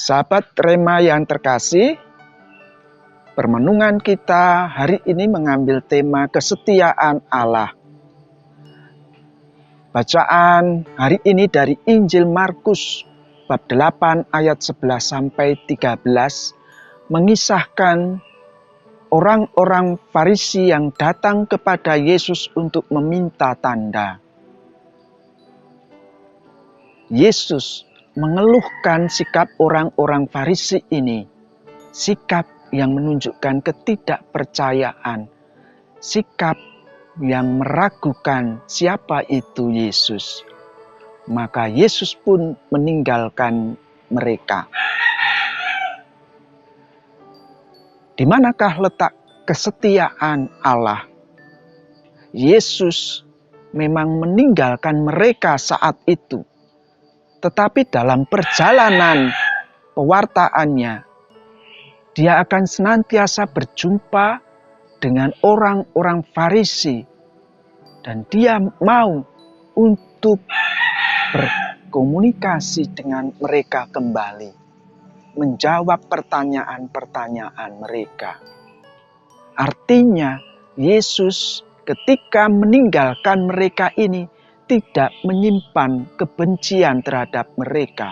Sahabat Rema yang terkasih, permenungan kita hari ini mengambil tema kesetiaan Allah. Bacaan hari ini dari Injil Markus bab 8 ayat 11 sampai 13 mengisahkan orang-orang Farisi yang datang kepada Yesus untuk meminta tanda. Yesus mengeluhkan sikap orang-orang Farisi ini, sikap yang menunjukkan ketidakpercayaan, sikap yang meragukan siapa itu Yesus. Maka Yesus pun meninggalkan mereka. Di manakah letak kesetiaan Allah? Yesus memang meninggalkan mereka saat itu. Tetapi dalam perjalanan pewartaannya, dia akan senantiasa berjumpa dengan orang-orang Farisi. Dan dia mau untuk berkomunikasi dengan mereka kembali. Menjawab pertanyaan-pertanyaan mereka. Artinya, Yesus ketika meninggalkan mereka ini tidak menyimpan kebencian terhadap mereka.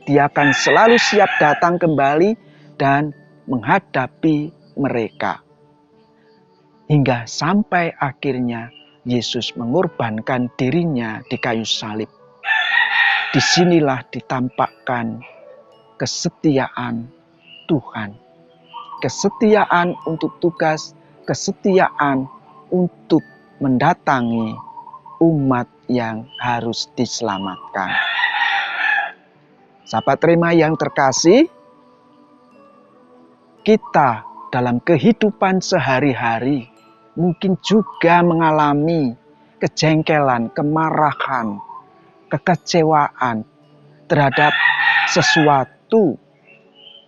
Dia akan selalu siap datang kembali dan menghadapi mereka. Hingga sampai akhirnya Yesus mengorbankan dirinya di kayu salib. Disinilah ditampakkan kesetiaan Tuhan. Kesetiaan untuk tugas, kesetiaan untuk mendatangi umat yang harus diselamatkan. Sahabat Rema yang terkasih, kita dalam kehidupan sehari-hari mungkin juga mengalami kejengkelan, kemarahan, kekecewaan terhadap sesuatu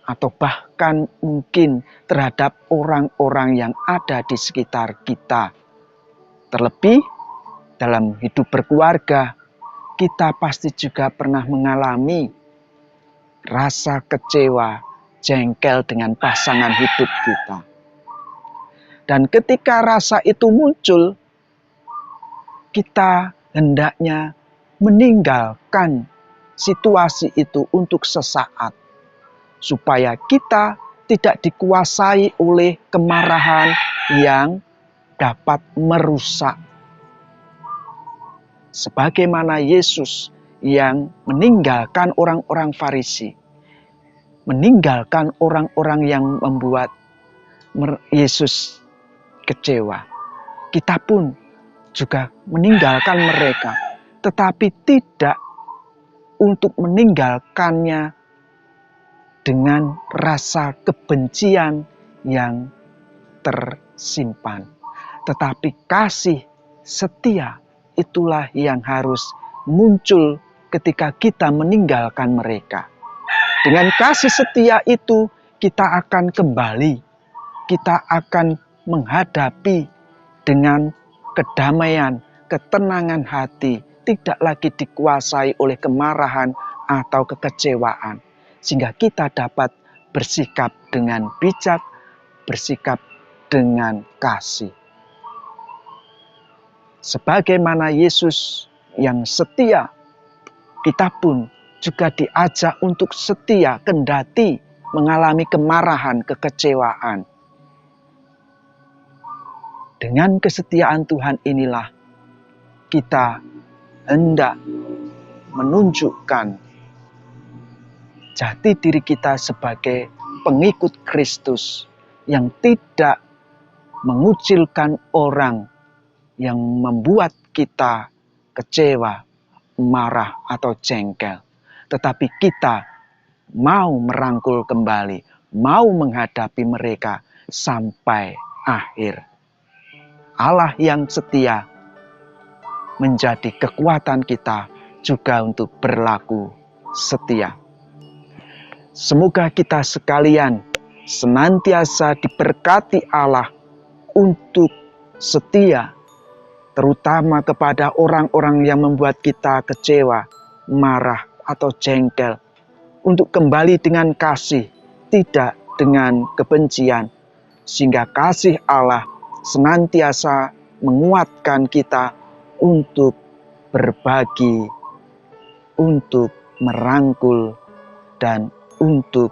atau bahkan mungkin terhadap orang-orang yang ada di sekitar kita. Terlebih dalam hidup berkeluarga, kita pasti juga pernah mengalami rasa kecewa, jengkel dengan pasangan hidup kita. Dan ketika rasa itu muncul, kita hendaknya meninggalkan situasi itu untuk sesaat. Supaya kita tidak dikuasai oleh kemarahan yang dapat merusak. Sebagaimana Yesus yang meninggalkan orang-orang Farisi, meninggalkan orang-orang yang membuat Yesus kecewa. Kita pun juga meninggalkan mereka, tetapi tidak untuk meninggalkannya dengan rasa kebencian yang tersimpan. Tetapi kasih setia itulah yang harus muncul ketika kita meninggalkan mereka. Dengan kasih setia itu kita akan kembali, kita akan menghadapi dengan kedamaian, ketenangan hati, tidak lagi dikuasai oleh kemarahan atau kekecewaan. Sehingga kita dapat bersikap dengan bijak, bersikap dengan kasih. Sebagaimana Yesus yang setia, kita pun juga diajak untuk setia kendati mengalami kemarahan, kekecewaan. Dengan kesetiaan Tuhan inilah kita hendak menunjukkan jati diri kita sebagai pengikut Kristus yang tidak mengucilkan orang yang membuat kita kecewa, marah atau jengkel. Tetapi kita mau merangkul kembali, mau menghadapi mereka sampai akhir. Allah yang setia menjadi kekuatan kita juga untuk berlaku setia. Semoga kita sekalian senantiasa diberkati Allah untuk setia, terutama kepada orang-orang yang membuat kita kecewa, marah, atau jengkel, untuk kembali dengan kasih, tidak dengan kebencian, sehingga kasih Allah senantiasa menguatkan kita untuk berbagi, untuk merangkul, dan untuk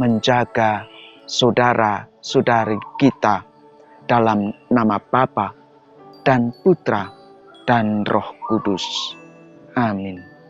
menjaga saudara-saudari kita dalam nama Bapa dan Putra dan Roh Kudus. Amin.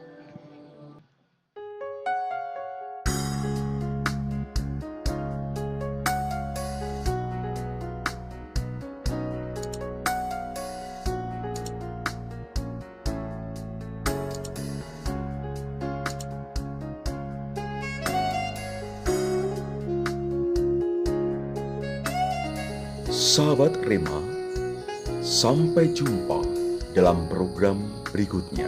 Sahabat Rema, sampai jumpa dalam program berikutnya.